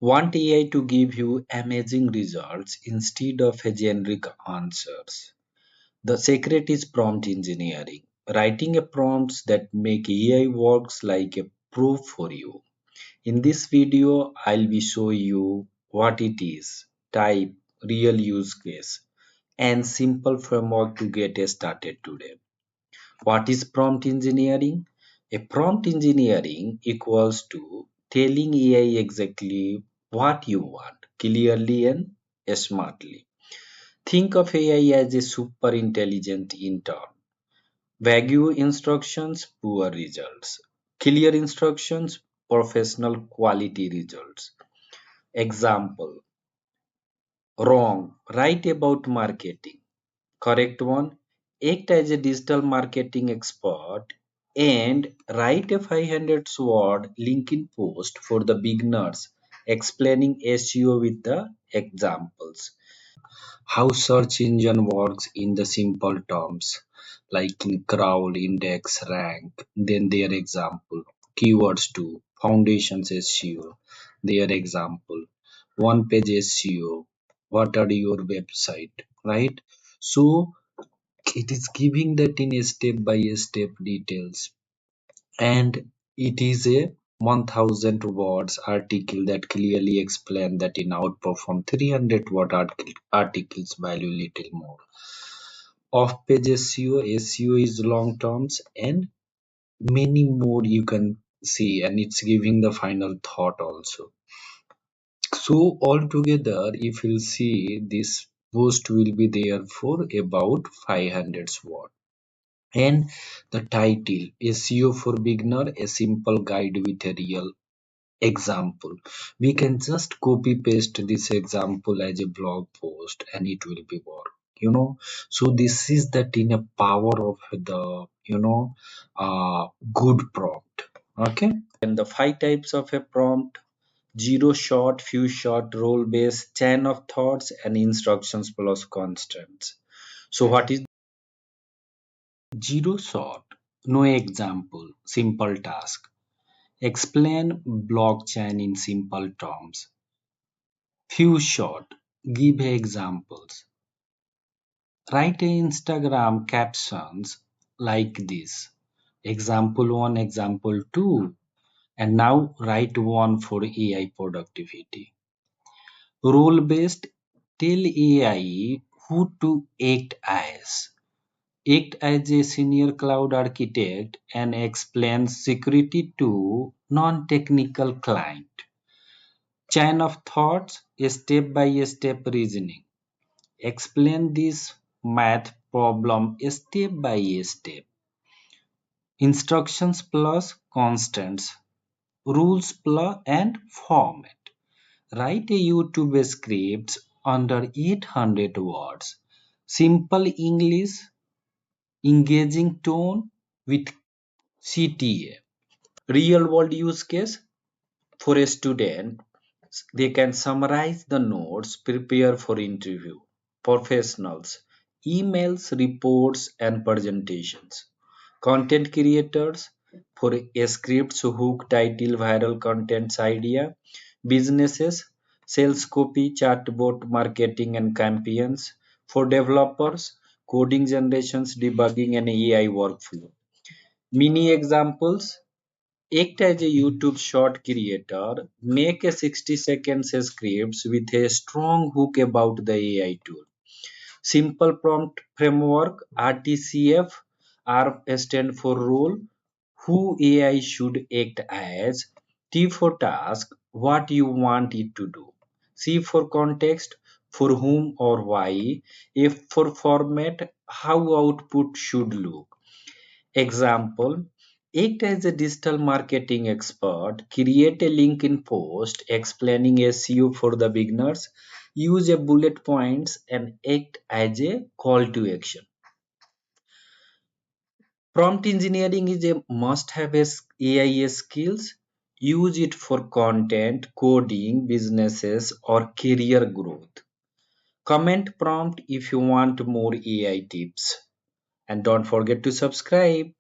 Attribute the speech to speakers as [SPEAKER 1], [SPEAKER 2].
[SPEAKER 1] Want AI to give you amazing results instead of a generic answers. The secret is prompt engineering. Writing a prompts that make AI works like a pro for you. In this video, I'll be show you what it is, type, real use case, and simple framework to get started today. What is prompt engineering? A prompt engineering equals to telling AI exactly what you want, clearly and smartly. Think of AI as a super intelligent intern. Vague instructions, poor results. Clear instructions, professional quality results. Example: wrong, write about marketing. Correct one, act as a digital marketing expert and write a 500-word LinkedIn post for the beginners explaining SEO with the examples. How search engine works in the simple terms like in crawl, index, rank, then their example. Keywords too, foundations SEO, their example. One page SEO, what are your website, right? So it is giving that in a step by step details, and it is a 1000 words article that clearly explain that in outperform 300 word articles value little more. Off page SEO is long terms, and many more you can see, and it's giving the final thought also. So altogether, if you'll see, this post will be there for about 500 word. And the title, SEO for beginner, a simple guide with a real example. We can just copy paste this example as a blog post and it will be work. So this is that in a power of the good prompt. Okay. And the five types of a prompt: zero shot, few shot, role based, chain of thoughts, and instructions plus constants. So what is zero shot? No example, simple task. Explain blockchain in simple terms. Few shot, give examples. Write a Instagram captions like this. Example 1, example 2, and now write one for AI productivity. Role based, tell AI who to act as. Act as a senior cloud architect and explain security to non-technical client. Chain of thoughts, step by step reasoning. Explain this math problem step by step. Instructions plus constants. Rules plus and format. Write a YouTube script under 800 words. Simple English, engaging tone with CTA. Real world use case: for a student, they can summarize the notes, prepare for interview. Professionals, emails, reports, and presentations. Content creators, for a scripts, hook, title, viral contents idea. Businesses, sales copy, chatbot, marketing, and campaigns. For developers, coding generations, debugging, and AI workflow. Mini examples: act as a YouTube short creator, make a 60 seconds scripts with a strong hook about the AI tool. Simple prompt framework, RTCF, R stand for role, who AI should act as, T for task, what you want it to do, C for context, for whom or why, F for format, how output should look. Example: act as a digital marketing expert, create a LinkedIn post explaining SEO for the beginners, use a bullet points and act as a call to action. Prompt engineering is a must have AI skills. Use it for content, coding, businesses, or career growth. Comment prompt if you want more AI tips. And don't forget to subscribe.